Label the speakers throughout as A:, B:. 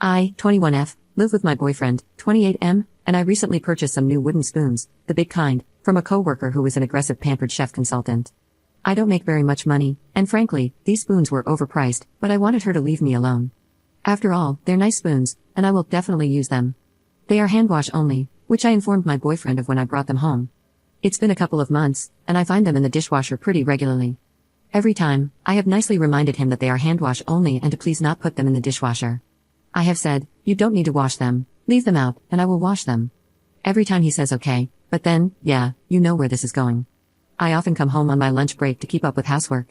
A: I, 21F, live with my boyfriend, 28M, and I recently purchased some new wooden spoons, the big kind, from a coworker who is an aggressive pampered chef consultant. I don't make very much money, and frankly, these spoons were overpriced, but I wanted her to leave me alone. After all, they're nice spoons, and I will definitely use them. They are hand wash only, which I informed my boyfriend of when I brought them home. It's been a couple of months, and I find them in the dishwasher pretty regularly. Every time, I have nicely reminded him that they are hand wash only and to please not put them in the dishwasher. I have said, you don't need to wash them, leave them out, and I will wash them. Every time he says okay, but then, yeah, you know where this is going. I often come home on my lunch break to keep up with housework.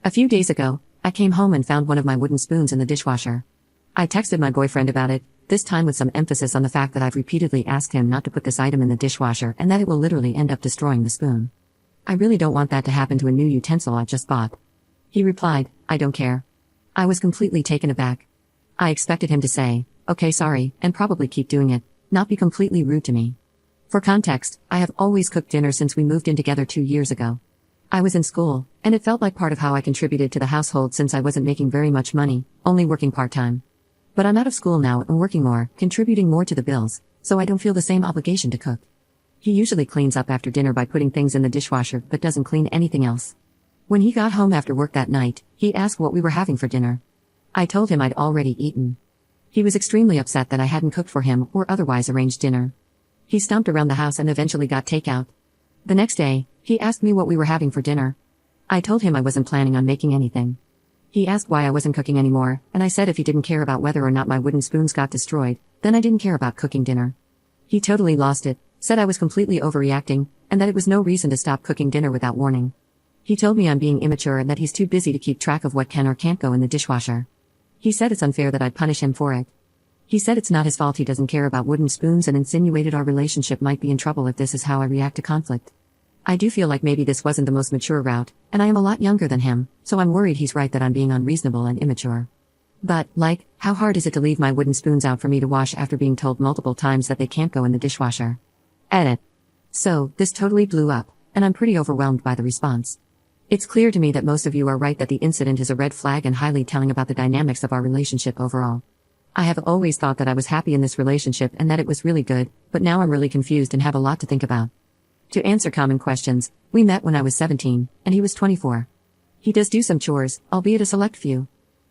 A: A few days ago, I came home and found one of my wooden spoons in the dishwasher. I texted my boyfriend about it, this time with some emphasis on the fact that I've repeatedly asked him not to put this item in the dishwasher and that it will literally end up destroying the spoon. I really don't want that to happen to a new utensil I just bought. He replied, I don't care. I was completely taken aback. I expected him to say, okay, sorry, and probably keep doing it, not be completely rude to me. For context, I have always cooked dinner since we moved in together 2 years ago. I was in school, and it felt like part of how I contributed to the household since I wasn't making very much money, only working part-time. But I'm out of school now and working more, contributing more to the bills, so I don't feel the same obligation to cook. He usually cleans up after dinner by putting things in the dishwasher but doesn't clean anything else. When he got home after work that night, he asked what we were having for dinner. I told him I'd already eaten. He was extremely upset that I hadn't cooked for him or otherwise arranged dinner. He stomped around the house and eventually got takeout. The next day, he asked me what we were having for dinner. I told him I wasn't planning on making anything. He asked why I wasn't cooking anymore, and I said if he didn't care about whether or not my wooden spoons got destroyed, then I didn't care about cooking dinner. He totally lost it, said I was completely overreacting, and that it was no reason to stop cooking dinner without warning. He told me I'm being immature and that he's too busy to keep track of what can or can't go in the dishwasher. He said it's unfair that I'd punish him for it. He said it's not his fault he doesn't care about wooden spoons and insinuated our relationship might be in trouble if this is how I react to conflict. I do feel like maybe this wasn't the most mature route, and I am a lot younger than him, so I'm worried he's right that I'm being unreasonable and immature. But, how hard is it to leave my wooden spoons out for me to wash after being told multiple times that they can't go in the dishwasher? Edit. So, this totally blew up, and I'm pretty overwhelmed by the response. It's clear to me that most of you are right that the incident is a red flag and highly telling about the dynamics of our relationship overall. I have always thought that I was happy in this relationship and that it was really good, but now I'm really confused and have a lot to think about. To answer common questions, we met when I was 17, and he was 24. He does do some chores, albeit a select few.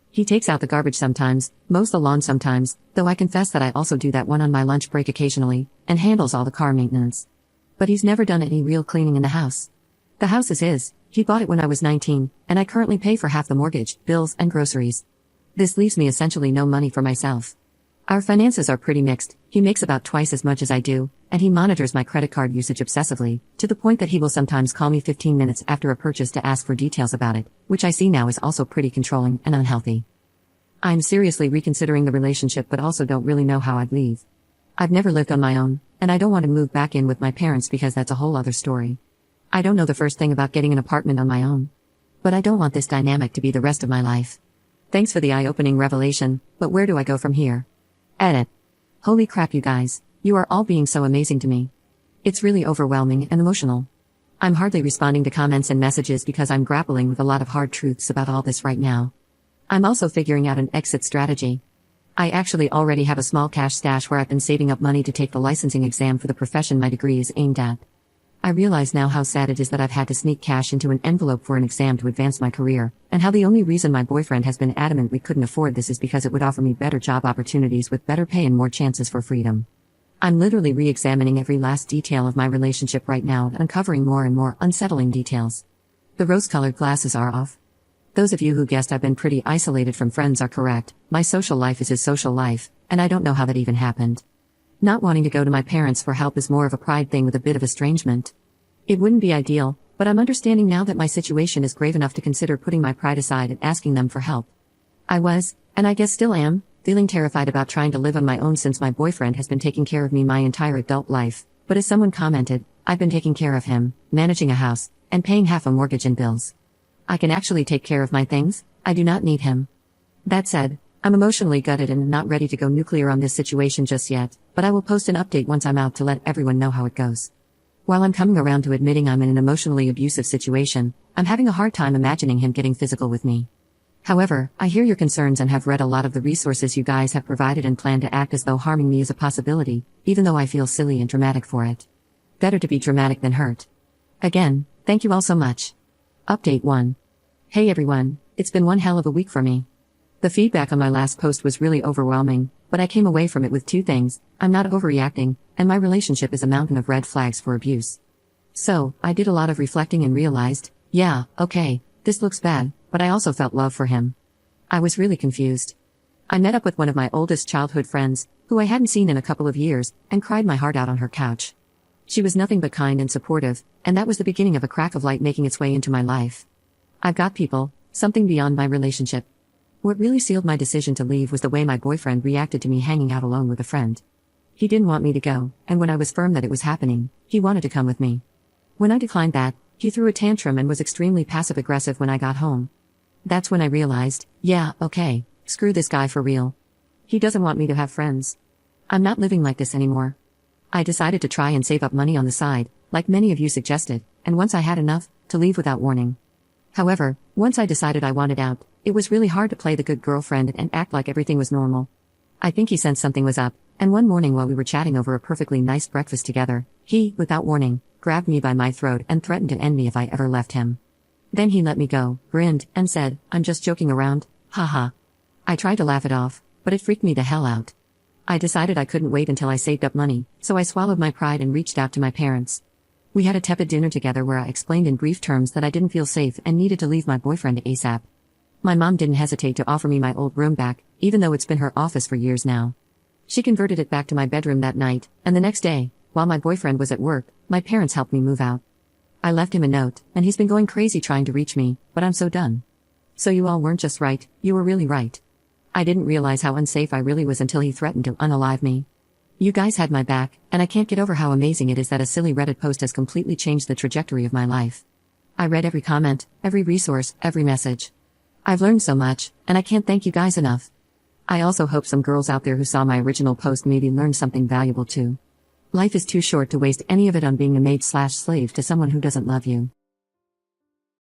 A: He takes out the garbage sometimes, mows the lawn sometimes, though I confess that I also do that one on my lunch break occasionally, and handles all the car maintenance. But he's never done any real cleaning in the house. The house is his, he bought it when I was 19, and I currently pay for half the mortgage, bills, and groceries. This leaves me essentially no money for myself. Our finances are pretty mixed, he makes about twice as much as I do, and he monitors my credit card usage obsessively, to the point that he will sometimes call me 15 minutes after a purchase to ask for details about it, which I see now is also pretty controlling and unhealthy. I'm seriously reconsidering the relationship but also don't really know how I'd leave. I've never lived on my own, and I don't want to move back in with my parents because that's a whole other story. I don't know the first thing about getting an apartment on my own. But I don't want this dynamic to be the rest of my life. Thanks for the eye-opening revelation, but where do I go from here? Edit. Holy crap you guys, you are all being so amazing to me. It's really overwhelming and emotional. I'm hardly responding to comments and messages because I'm grappling with a lot of hard truths about all this right now. I'm also figuring out an exit strategy. I actually already have a small cash stash where I've been saving up money to take the licensing exam for the profession my degree is aimed at. I realize now how sad it is that I've had to sneak cash into an envelope for an exam to advance my career, and how the only reason my boyfriend has been adamant we couldn't afford this is because it would offer me better job opportunities with better pay and more chances for freedom. I'm literally re-examining every last detail of my relationship right now and uncovering more and more unsettling details. The rose-colored glasses are off. Those of you who guessed I've been pretty isolated from friends are correct. My social life is his social life, and I don't know how that even happened. Not wanting to go to my parents for help is more of a pride thing with a bit of estrangement. It wouldn't be ideal, but I'm understanding now that my situation is grave enough to consider putting my pride aside and asking them for help. I was, and I guess still am, feeling terrified about trying to live on my own since my boyfriend has been taking care of me my entire adult life, but as someone commented, I've been taking care of him, managing a house, and paying half a mortgage and bills. I can actually take care of my things, I do not need him. That said, I'm emotionally gutted and not ready to go nuclear on this situation just yet, but I will post an update once I'm out to let everyone know how it goes. While I'm coming around to admitting I'm in an emotionally abusive situation, I'm having a hard time imagining him getting physical with me. However, I hear your concerns and have read a lot of the resources you guys have provided and plan to act as though harming me is a possibility, even though I feel silly and dramatic for it. Better to be dramatic than hurt. Again, thank you all so much. Update 1. Hey everyone, it's been one hell of a week for me. The feedback on my last post was really overwhelming, but I came away from it with two things: I'm not overreacting, and my relationship is a mountain of red flags for abuse. So, I did a lot of reflecting and realized, yeah, okay, this looks bad, but I also felt love for him. I was really confused. I met up with one of my oldest childhood friends, who I hadn't seen in a couple of years, and cried my heart out on her couch. She was nothing but kind and supportive, and that was the beginning of a crack of light making its way into my life. I've got people, something beyond my relationship. What really sealed my decision to leave was the way my boyfriend reacted to me hanging out alone with a friend. He didn't want me to go, and when I was firm that it was happening, he wanted to come with me. When I declined that, he threw a tantrum and was extremely passive-aggressive when I got home. That's when I realized, yeah, okay, screw this guy for real. He doesn't want me to have friends. I'm not living like this anymore. I decided to try and save up money on the side, like many of you suggested, and once I had enough, to leave without warning. However, once I decided I wanted out, it was really hard to play the good girlfriend and act like everything was normal. I think he sensed something was up, and one morning while we were chatting over a perfectly nice breakfast together, he, without warning, grabbed me by my throat and threatened to end me if I ever left him. Then he let me go, grinned, and said, "I'm just joking around, haha." I tried to laugh it off, but it freaked me the hell out. I decided I couldn't wait until I saved up money, so I swallowed my pride and reached out to my parents. We had a tepid dinner together where I explained in brief terms that I didn't feel safe and needed to leave my boyfriend ASAP. My mom didn't hesitate to offer me my old room back, even though it's been her office for years now. She converted it back to my bedroom that night, and the next day, while my boyfriend was at work, my parents helped me move out. I left him a note, and he's been going crazy trying to reach me, but I'm so done. So you all weren't just right, you were really right. I didn't realize how unsafe I really was until he threatened to unalive me. You guys had my back, and I can't get over how amazing it is that a silly Reddit post has completely changed the trajectory of my life. I read every comment, every resource, every message. I've learned so much, and I can't thank you guys enough. I also hope some girls out there who saw my original post maybe learned something valuable too. Life is too short to waste any of it on being a maid/slave to someone who doesn't love you.